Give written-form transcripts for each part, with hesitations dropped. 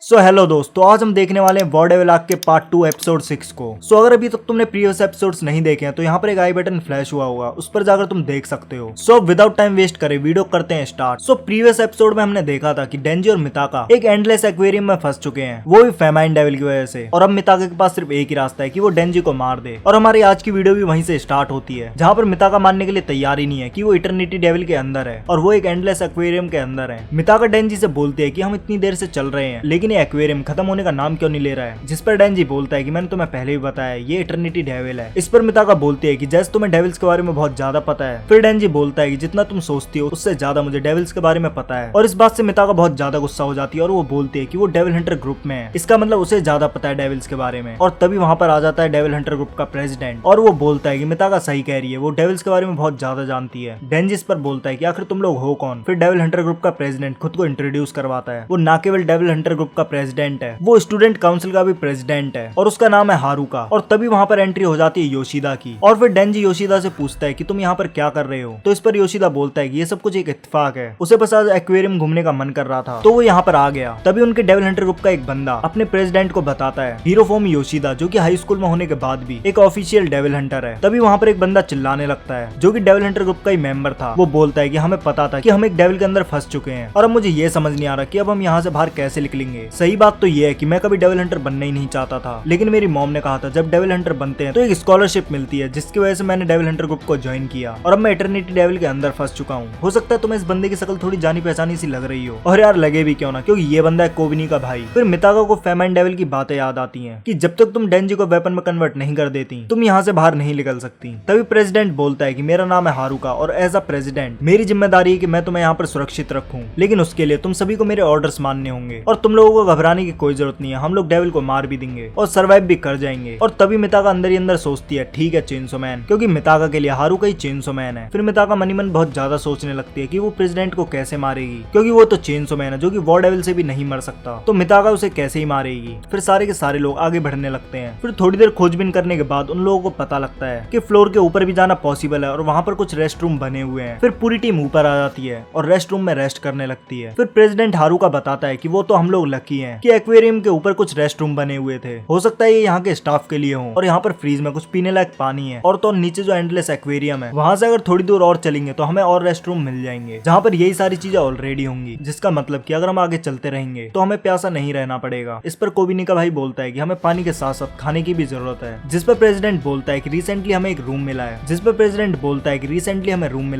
So hello दोस्तों, आज हम देखने वाले हैं वॉर डेविल आर्क के पार्ट 2 एपिसोड 6 को। सो अगर अभी तक तुमने प्रीवियस एपिसोड्स नहीं देखे हैं तो यहाँ पर एक आई बटन फ्लैश हुआ होगा, उस पर जाकर तुम देख सकते हो। सो विदाउट टाइम वेस्ट करे वीडियो करते हैं स्टार्ट। सो प्रीवियस एपिसोड में हमने देखा था कि डेंजी और मिताका एक एंडलेस एक्वेरियम में फंस चुके हैं, वो भी फेमाइन डेविल की वजह से। और अब मिताका के पास सिर्फ एक ही रास्ता है कि वो डेंजी को मार दे। और हमारी आज की वीडियो भी वहीं से स्टार्ट होती है, जहाँ पर मिताका मानने के लिए तैयार ही नहीं है कि वो इटर्निटी डेविल के अंदर है और वो एक एंडलेस एक्वेरियम के अंदर है। मिताका डेंजी से बोलती है कि हम इतनी देर से चल रहे हैं लेकिन ये एक्वेरियम खत्म होने का नाम क्यों नहीं ले रहा है, जिस पर डेंजी बोलता है कि मैंने तुम्हें पहले भी बताया ये इटर्निटी डेविल है। इस पर मिताका बोलती है कि जैसे तुम्हें डेविल्स के बारे में बहुत ज्यादा पता है। फिर डेंजी बोलता है कि जितना तुम सोचती हो उससे ज्यादा मुझे डेविल्स के बारे में पता है। और इस बात से मिताका बहुत ज्यादा गुस्सा हो जाती है और वो बोलती है कि वो डेविल हंटर ग्रुप में है, इसका मतलब उसे ज्यादा पता है डेविल्स के बारे में। और तभी वहां पर आ जाता है डेविल हंटर ग्रुप का प्रेसिडेंट और वो बोलता है कि मिताका सही कह रही है, वो डेविल्स के बारे में बहुत ज्यादा जानती है। डेंजी इस पर बोलता है कि आखिर तुम लोग हो कौन। फिर डेविल हंटर ग्रुप का प्रेसिडेंट खुद को इंट्रोड्यूस करवाता है। वो ना केवल डेविल हंटर ग्रुप का प्रेसिडेंट है, वो स्टूडेंट काउंसिल का भी प्रेसिडेंट है और उसका नाम है हारुका। और तभी वहां पर एंट्री हो जाती है योशिदा की। और फिर डेंजी योशिदा से पूछता है कि तुम यहाँ पर क्या कर रहे हो। तो इस पर योशिदा बोलता है कि ये सब कुछ एक इत्तेफाक है, उसे बस आज एक्वेरियम घूमने का मन कर रहा था तो वो यहाँ पर आ गया। तभी उनके डेविल हंटर ग्रुप का एक बंदा अपने प्रेसिडेंट को बताता है, हीरोफोमी योशिदा, जो कि हाई स्कूल में होने के बाद भी एक ऑफिशियल डेविल हंटर है। तभी वहाँ पर एक बंदा चिल्लाने लगता है जो कि डेविल हंटर ग्रुप का ही मेंबर था। वो बोलता है कि हमें पता था कि हम एक डेविल के अंदर फंस चुके हैं और अब मुझे ये समझ नहीं आ रहा कि अब हम यहाँ से बाहर कैसे निकलेंगे। सही बात तो ये है कि मैं कभी डेविल हंटर बनना ही नहीं चाहता था, लेकिन मेरी मॉम ने कहा था जब डेविल हंटर बनते हैं तो एक स्कॉलरशिप मिलती है, जिसकी वजह से मैंने डेविल हंटर ग्रुप को ज्वाइन किया और अब मैं इटर्निटी डेविल के अंदर फंस चुका हूँ। हो सकता है तुम्हें इस बंदे की शक्ल थोड़ी जानी पहचानी सी लग रही हो, और यार लगे भी क्यों ना, क्योंकि ये बंदा है कोबिनी का भाई। फिर मिताका को फेमाइन डेविल की बातें याद आती हैं कि जब तक तुम डेंजी को वेपन में कन्वर्ट नहीं कर देती तुम यहाँ से बाहर नहीं निकल सकती। तभी प्रेसिडेंट बोलता है कि मेरा नाम है हारुका और एज अ प्रेसिडेंट मेरी जिम्मेदारी है कि मैं तुम्हें यहाँ पर सुरक्षित रखूं, लेकिन उसके लिए तुम सभी को मेरे ऑर्डर्स मानने होंगे और तुम लोगों को घबराने की कोई जरूरत नहीं है, हम लोग डेविल को मार भी देंगे और सर्वाइव भी कर जाएंगे। और तभी मिताका अंदर ही अंदर सोचती है ठीक है चेनसो मैन, क्योंकि मिताका के लिए हारुका ही चेनसो मैन है। फिर मिताका मनी मन बहुत ज्यादा सोचने लगती है कि वो प्रेसिडेंट को कैसे मारेगी, क्योंकि वो तो चेनसो मैन है जो कि वॉर डेविल से भी नहीं मर सकता, तो मिताका उसे कैसे ही मारेगी। फिर सारे के सारे लोग आगे बढ़ने लगते हैं। फिर थोड़ी देर खोजबीन करने के बाद उन लोगों को पता लगता है कि फ्लोर के ऊपर भी जाना पॉसिबल है और वहाँ पर कुछ रेस्ट रूम बने हुए हैं। फिर पूरी टीम ऊपर आ जाती है और रेस्ट रूम में रेस्ट करने लगती है। फिर प्रेसिडेंट हारुका बताता है कि वो तो हम लोग लकी हैं कि एक्वेरियम के ऊपर कुछ रेस्ट रूम बने हुए थे, हो सकता है ये यहाँ के स्टाफ के लिए हो, और यहाँ पर फ्रीज में कुछ पीने लायक पानी है। और तो नीचे जो एंडलेस एक्वेरियम है वहां से अगर थोड़ी दूर और चलेंगे तो हमें और रेस्ट रूम मिल जाएंगे जहाँ पर यही सारी चीजें ऑलरेडी होंगी, जिसका मतलब कि अगर हम आगे चलते रहेंगे तो हमें प्यासा नहीं रहना पड़ेगा। इस पर कोबिनी का भाई बोलता है कि हमें पानी के साथ साथ खाने की भी जरूरत है, जिस पर प्रेसिडेंट बोलता है कि रिसेंटली हमें एक रूम मिला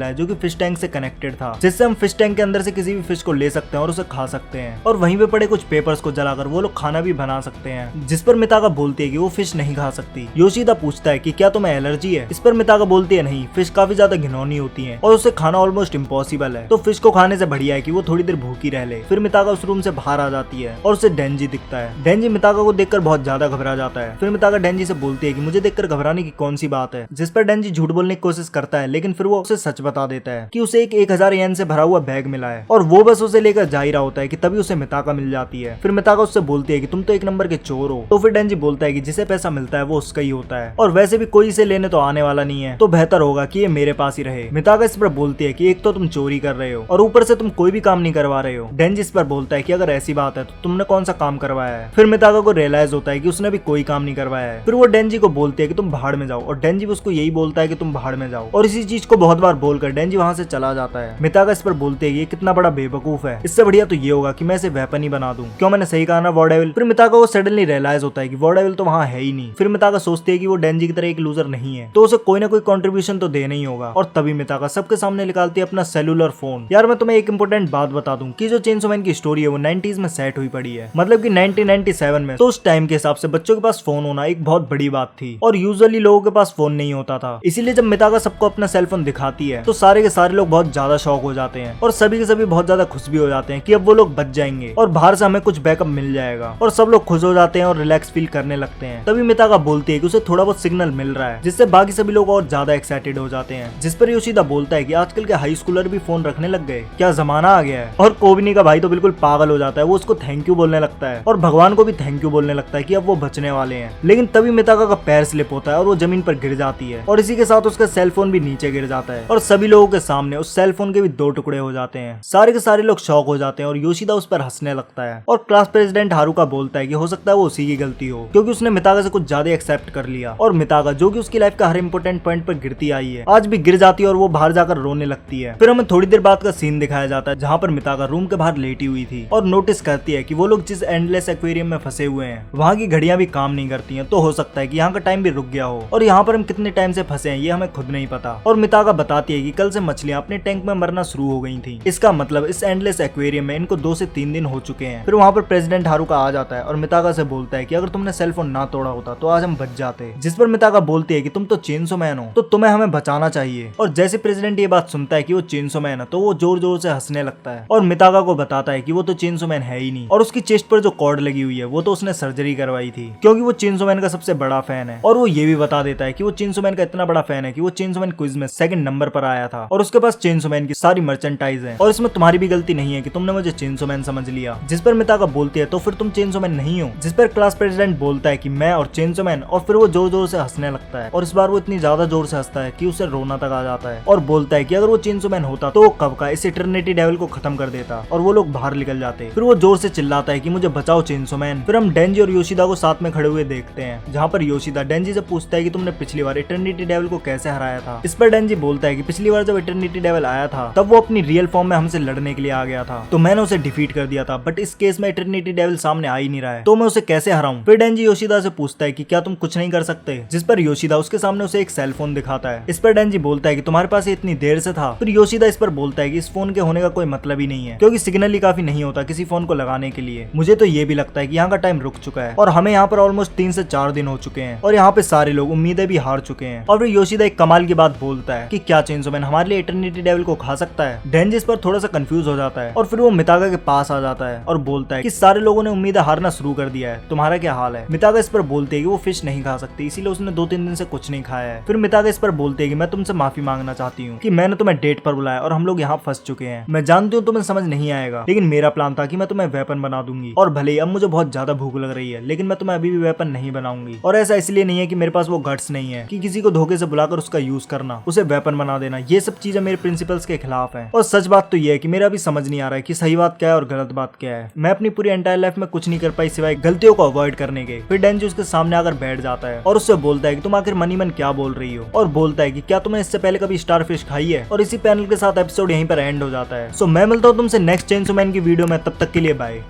है, जो कि फिश टैंक से कनेक्टेड था, जिससे हम फिश टैंक के अंदर से किसी भी फिश को ले सकते हैं और उसे खा सकते हैं, और वहीं पे पड़े कुछ पेपर्स को जलाकर वो लोग खाना भी बना सकते हैं। जिस पर मिताका बोलती है कि वो फिश नहीं खा सकती। योशिदा पूछता है कि क्या तुम्हें एलर्जी है। इस पर मिताका बोलती है नहीं, फिश काफी ज्यादा घिनौनी होती हैं और उसे खाना ऑलमोस्ट इम्पॉसिबल है, तो फिश को खाने से बढ़िया है कि वो थोड़ी देर भूखी रह ले। फिर मिताका उस रूम से बाहर आ जाती है और उसे डेंजी दिखता है। डेंजी मिताका को देखकर बहुत ज्यादा घबरा जाता है। फिर मिताका डेंजी से बोलती है कि मुझे देखकर घबराने की कौन सी बात है, जिस पर डेंजी झूठ बोलने की कोशिश करता है, लेकिन फिर वो उसे सच बता देता है कि उसे एक 1000 येन से भरा हुआ बैग मिला है और वो बस उसे लेकर जा ही रहा होता है कि तभी उसे मिताका मिल जाती है। फिर मिताका उससे बोलती है कि तुम तो एक नंबर के चोर हो। तो फिर डेंजी बोलता है कि जिसे पैसा मिलता है वो उसका ही होता है और वैसे भी कोई इसे लेने तो आने वाला नहीं है, तो बेहतर होगा कि ये मेरे पास ही रहे। मिताका इस पर बोलती है कि एक तो तुम चोरी कर रहे हो और ऊपर से तुम कोई भी काम नहीं करवा रहे हो। डेंजी इस पर बोलता है कि अगर ऐसी बात है तो तुमने कौन सा काम करवाया है। फिर मिताका को रियलाइज होता है कि उसने भी कोई काम नहीं करवाया है। फिर वो डेंजी को बोलती है कि तुम भाड़ में जाओ और डेंजी उसको यही बोलता है कि तुम भाड़ में जाओ, और इसी चीज को बहुत बार बोलकर डेंजी वहां से चला जाता है। मिताका इस पर बोलते है ये कितना बड़ा बेवकूफ है, इससे बढ़िया तो ये होगा कि मैं इसे वेपन ही बना दूं। क्यों, मैंने सही कहा ना वॉर डेविल। फिर मिताका को सडनली रियलाइज होता है कि वॉर डेविल तो वहां है ही नहीं। फिर मिताका सोचती है कि वो डेंजी की तरह एक लूजर नहीं है, तो उसे कोई ना कोई कंट्रीब्यूशन तो देना ही होगा। और तभी मिताका सबके सामने निकालती है अपना सेलुलर फोन। यार मैं तुम्हें एक इंपॉर्टेंट बात बता दूं कि जो चेनसो मैन की स्टोरी है वो 90s में सेट हुई पड़ी है, मतलब कि 1997 में। तो उस टाइम के हिसाब से बच्चों के पास फोन होना एक बहुत बड़ी बात थी और यूजुअली लोगों के पास फोन नहीं होता था। इसीलिए जब मिताका सबको अपना सेलफोन दिखाती है तो सारे के सारे लोग बहुत ज्यादा शॉक हो जाते हैं और सभी के सभी बहुत ज्यादा खुश भी हो जाते हैं कि अब वो लोग बच जाएंगे और बाहर से हमें कुछ बैकअप मिल जाएगा, और सब लोग खुश हो जाते हैं और रिलैक्स फील करने लगते हैं। तभी मिताका बोलती है कि उसे थोड़ा बहुत सिग्नल मिल रहा है, जिससे बाकी सभी लोग और ज्यादा एक्साइटेड हो जाते हैं। जिस पर योशिदा बोलता है कि आजकल के हाई स्कूलर भी फोन रखने लग गए, क्या जमाना आ गया है। और कोबिनी का भाई तो बिल्कुल पागल हो जाता है, वो उसको थैंक यू बोलने लगता है और भगवान को भी थैंक यू बोलने लगता है कि अब वो बचने वाले हैं। लेकिन तभी मिताका का पैर स्लिप होता है और वो जमीन पर गिर जाती है और इसी के साथ उसका सेलफोन भी नीचे गिर जाता है और सभी लोगों के सामने उस सेलफोन के भी 2 टुकड़े हो जाते हैं। सारे के सारे लोग शॉक हो जाते हैं और योशिदा उस पर हंसने लगता है और क्लास प्रेसिडेंट हारुका बोलता है कि हो सकता है वो उसी की गलती हो, क्योंकि उसने मितागा से कुछ ज्यादा एक्सेप्ट कर लिया। और मितागा जो कि उसकी लाइफ का हर इंपॉर्टेंट पॉइंट पर गिरती आई है, आज भी गिर जाती है और वो बाहर जाकर रोने लगती है। फिर हमें थोड़ी देर बाद का सीन दिखाया जाता है जहाँ पर मितागा रूम के बाहर लेटी हुई थी और नोटिस करती है कि वो लोग जिस एंडलेस एक्वेरियम में फंसे हुए हैं वहाँ की घड़ियां भी काम नहीं करती हैं, तो हो सकता है कि यहाँ का टाइम भी रुक गया हो और यहाँ पर हम कितने टाइम से फंसे हैं ये हमें खुद नहीं पता। और मितागा बताती है कि कल से मछलियां अपने टैंक में मरना शुरू हो गई थी, इसका मतलब इस एंडलेस एक्वेरियम में इनको 2 से 3 दिन हो चुके हैं। फिर वहाँ पर प्रेसिडेंट हारुका आ जाता है और मितागा से बोलता है कि अगर तुमने सेल फोन ना तोड़ा होता तो आज हम बच जाते। जिस पर मितागा बोलती है कि तुम तो चेनसो मैन हो, तो तुम्हें हमें बचाना चाहिए। और जैसे प्रेसिडेंट ये बात सुनता है कि वो चेनसो मैन है तो वो जोर जोर से हंसने लगता है और मितागा को बताता है कि वो तो चेनसो मैन है ही नहीं, और उसकी चेस्ट पर जो कॉर्ड लगी हुई है वो तो उसने सर्जरी करवाई थी क्योंकि वो चेनसो मैन का सबसे बड़ा फैन है। और वो ये भी बता देता है कि वो चेनसो मैन का इतना बड़ा फैन है कि वो चेनसो मैन क्विज में 2nd नंबर पर आया था और उसके पास चेनसो मैन की सारी मर्चेंटाइज है और इसमें तुम्हारी भी गलती नहीं है कि तुमने मुझे चेनसो मैन समझ लिया। जिस पर मितागा बोलती है तो फिर तुम चेनसो मैन नहीं हो। जिस पर क्लास प्रेसिडेंट बोलता है कि मैं और चेनसो मैन, और फिर वो जोर जोर से हंसने लगता है और इस बार वो इतनी ज्यादा जोर से हंसता है कि उसे रोना तक आ जाता है और बोलता है कि अगर वो चेनसो मैन होता तो वो कब का इस इटर्निटी डेविल को खत्म कर देता और वो लोग बाहर निकल जाते। फिर वो जोर से चिल्लाता है कि मुझे बचाओ चेनसो मैन। फिर हम डेंजी और योशिदा को साथ में खड़े हुए देखते हैं जहाँ पर योशिदा डेंजी से पूछता है कि तुमने पिछली बार इटर्निटी डेविल को कैसे हराया था। इस पर डेंजी बोलता है कि पिछली बार जब इटर्निटी डेविल आया था तब वो अपनी रियल फॉर्म में हमसे लड़ने के लिए आ गया था, तो मैंने उसे डिफीट कर दिया था, बट इस केस में इटर्निटी डेविल सामने आ ही नहीं रहा है, तो मैं उसे कैसे हराऊं। फिर डेंजी योशिदा से पूछता है कि क्या तुम कुछ नहीं कर सकते, जिस पर योशिदा उसके सामने उसे एक सेल फोन दिखाता है। इस पर डेंजी बोलता है कि तुम्हारे पास इतनी देर से था। फिर योशिदा इस पर बोलता है कि इस फोन के होने का कोई मतलब ही नहीं है क्योंकि सिग्नल ही काफी नहीं होता किसी फोन को लगाने के लिए। मुझे तो ये भी लगता है कि यहाँ का टाइम रुक चुका है और हमें यहाँ पर ऑलमोस्ट 3 से 4 दिन हो चुके हैं और यहाँ पे सारे लोग उम्मीदें भी हार चुके हैं। और फिर योशिदा एक कमाल की बात बोलता है कि क्या चेनसो मैन हमारे लिए इटर्निटी डेविल को खा सकता है। डेंजी इस पर थोड़ा सा कंफ्यूज हो जाता है और फिर वो मितागा के पास आ जाता है और बोलता है कि सारे लोगों ने उम्मीदें हारना शुरू कर दिया है, तुम्हारा क्या हाल है। मितागा इस पर बोलते है कि वो फिश नहीं खा सकती, इसीलिए उसने 2-3 दिन से कुछ नहीं खाया है। फिर मितागा इस पर बोलते है कि मैं तुमसे माफी मांगना चाहती हूँ कि मैंने तुम्हें डेट पर बुलाया और हम लोग यहाँ फंस चुके हैं। मैं जानती हूँ तुम्हें समझ नहीं आएगा, लेकिन मेरा प्लान था कि मैं तुम्हें वेपन बना दूंगी और भले ही अब मुझे बहुत ज्यादा भूख लग रही है लेकिन मैं तुम्हें अभी भी वेपन नहीं बनाऊंगी। और ऐसा इसलिए नहीं है कि मेरे पास वो गट्स नहीं है कि किसी को धोखे से बुलाकर उसका यूज करना, उसे वेपन बना देना, ये सब चीजें मेरे प्रिंसिपल्स के खिलाफ है। और सच बात तो ये है कि मेरा भी समझ नहीं आ रहा है कि सही बात क्या है और गलत बात क्या है। मैं अपनी पूरी एंटायर लाइफ में कुछ नहीं कर पाई सिवाय गलतियों को अवॉइड करने के। फिर डेंजी उसके सामने आकर बैठ जाता है और उससे बोलता है कि तुम आखिर मनी मन क्या बोल रही हो, और बोलता है कि क्या तुमने इससे पहले कभी स्टारफिश खाई है। और इसी पैनल के साथ एपिसोड यहीं पर एंड हो जाता है। सो मैं मिलता हूँ तुमसे नेक्स्ट चेनसो मैन की वीडियो में, तब तक के लिए बाय।